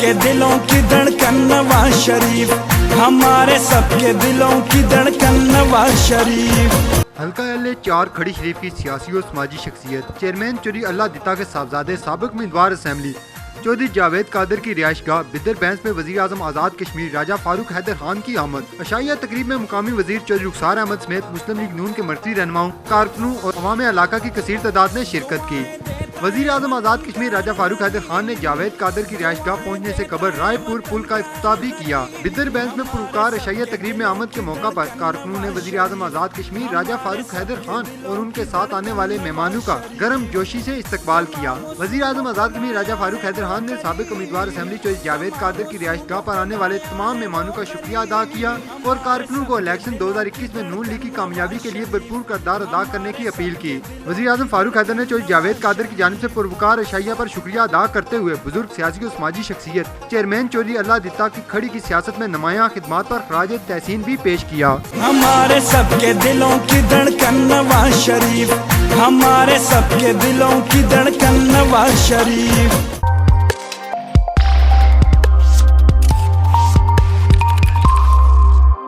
सबके दिलों की धड़कन नवाज शरीफ, हमारे सबके दिलों की धड़कन नवाज शरीफ। हल्का LA4 खड़ी शरीफ की सियासी और समाजी शख्सियत चेयरमैन चौधरी अल्लाह दिता के साहबजादे साबिक उम्मीदवार असम्बली चौधरी जावेद कादर की रिहाइशगाह बिदर बैंस में वज़ीर आज़म आज़ाद कश्मीर राजा फारूक हैदर खान की आमद। अशाइया तकरीब में मुकामी वज़ीर चौधरी रुखसार अहमद समेत मुस्लिम लीग नून के मर्कज़ी रहनुमाओं, कारकुनों और अवाम इलाका की कसीर तादाद ने शिरकत की। वज़ीर आज़म आज़ाद कश्मीर राजा फारूक हैदर खान ने जावेद कादर की रिहाइशगाह पहुँचने से कबल रायपुर पुल का इफ्तिताह भी किया। बिदर बैंस में पुरकार अशाइया तकरीब में आमद के मौका पर कारकुनों ने वज़ीर आज़म आज़ाद कश्मीर राजा फारूक हैदर खान और उनके साथ आने वाले मेहमानों का गर्म जोशी से इस्तकबाल किया। वज़ीर आज़म आज़ाद कश्मीर राजा फारूक हैदर खान ने साबिक उम्मीदवार असेंबली चौधरी जावेद कादर की रिहाइशगाह पर आने वाले तमाम मेहमानों का शुक्रिया अदा किया और कारकुनों को इलेक्शन 2021 में नून लीग की कामयाबी के लिए भरपूर किरदार अदा करने की अपील की। वज़ीर आज़म फारूक हैदर ने चौधरी जावेद कादर की जानिब से पुरवकार अशाइया पर शुक्रिया अदा करते हुए बुजुर्ग सियासी और समाजी शख्सियत चेयरमैन चौधरी अल्लाह दिता की खड़ी की सियासत में नुमायां खिदमात पर खराज तहसीन भी पेश किया। हमारे सबके दिलों की धड़कन नवाज शरीफ, हमारे सबके दिलों की धड़कन नवाज शरीफ।